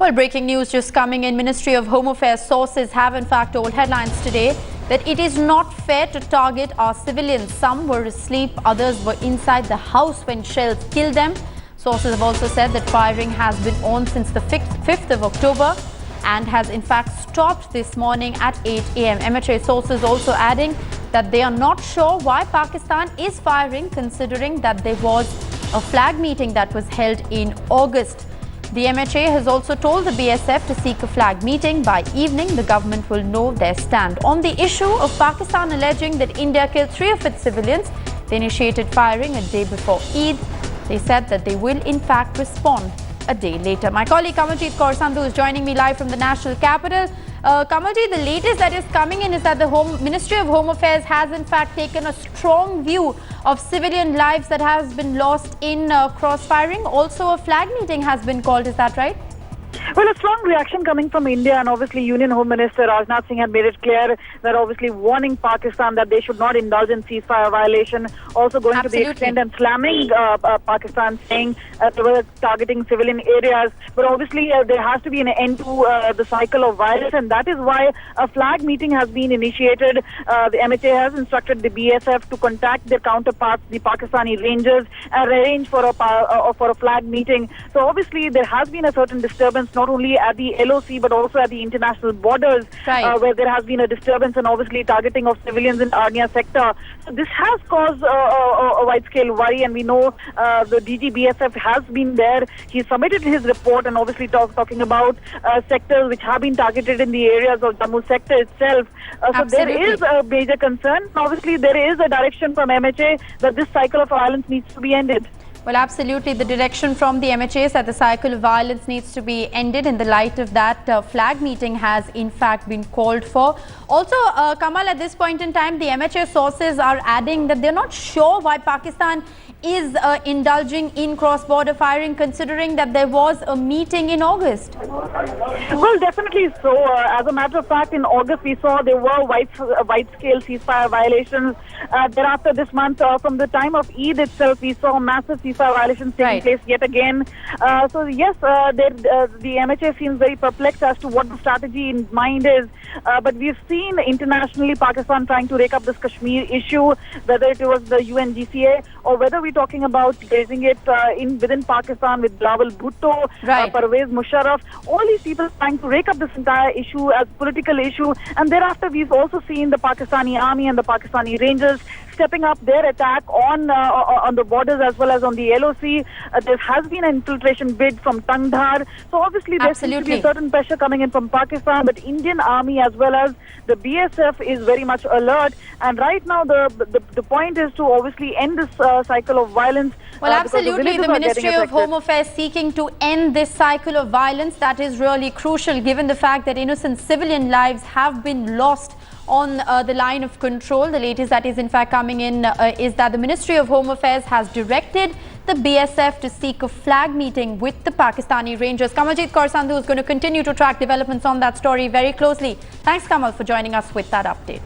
Well, breaking news just coming in. Ministry of Home Affairs sources have in fact told headlines today that it is not fair to target our civilians. Some were asleep, others were inside the house when shells killed them. Sources have also said that firing has been on since the 5th of October and has in fact stopped this morning at 8 a.m. MHA sources also adding that they are not sure why Pakistan is firing, considering that there was a flag meeting that was held in August. The MHA has also told the BSF to seek a flag meeting. By evening, the government will know their stand. On the issue of Pakistan alleging that India killed 3 of its civilians, they initiated firing a day before Eid. They said that they will in fact respond a day later. My colleague Kamaljeet Kaur Sandhu is joining me live from the national capital. Kamaljeet, the latest that is coming in is that the Ministry of Home Affairs has in fact taken a strong view of civilian lives that has been lost in crossfiring. Also a flag meeting has been called, is that right? Well, a strong reaction coming from India, and obviously Union Home Minister Rajnath Singh had made it clear that obviously warning Pakistan that they should not indulge in ceasefire violation, also going to the extent and slamming Pakistan, saying they were targeting civilian areas. But obviously there has to be an end to the cycle of violence, and that is why a flag meeting has been initiated. The MHA has instructed the BSF to contact their counterparts, the Pakistani Rangers, and arrange for a flag meeting. So obviously there has been a certain disturbance not only at the LOC but also at the international borders, where there has been a disturbance and obviously targeting of civilians in Arnia sector. So this has caused a wide-scale worry, and we know the DGBSF has been there. He submitted his report and obviously talking about sectors which have been targeted in the areas of Jammu sector itself. So there is a major concern. Obviously there is a direction from MHA that this cycle of violence needs to be ended. Well, absolutely. The direction from the MHA is that the cycle of violence needs to be ended. In the light of that, flag meeting has in fact been called for. Also, Kamal, at this point in time, the MHA sources are adding that they're not sure why Pakistan is indulging in cross-border firing, considering that there was a meeting in August. Well, definitely so. As a matter of fact, in August we saw there were wide-scale ceasefire violations. Thereafter this month, from the time of Eid itself, we saw massive ceasefire violations taking place yet again. So yes, the MHA seems very perplexed as to what the strategy in mind is. But we've seen internationally Pakistan trying to rake up this Kashmir issue, whether it was the UNGCA or whether we're talking about raising it within Pakistan with Bilawal Bhutto, Parvez Musharraf. All these people trying to rake up this entire issue as political issue. And thereafter we've also seen the Pakistani army and the Pakistani Rangers stepping up their attack on the borders as well as on the LOC. There has been an infiltration bid from Tangdhar. So obviously there seems to be a certain pressure coming in from Pakistan, but Indian army as well as the BSF is very much alert. And right now the point is to obviously end this cycle of violence. Well, absolutely. The Ministry of Home Affairs seeking to end this cycle of violence. That is really crucial given the fact that innocent civilian lives have been lost on the line of control. The latest that is in fact coming in is that the Ministry of Home Affairs has directed the BSF to seek a flag meeting with the Pakistani Rangers. Kamaljeet Kaur Sandhu is going to continue to track developments on that story very closely. Thanks, Kamal, for joining us with that update.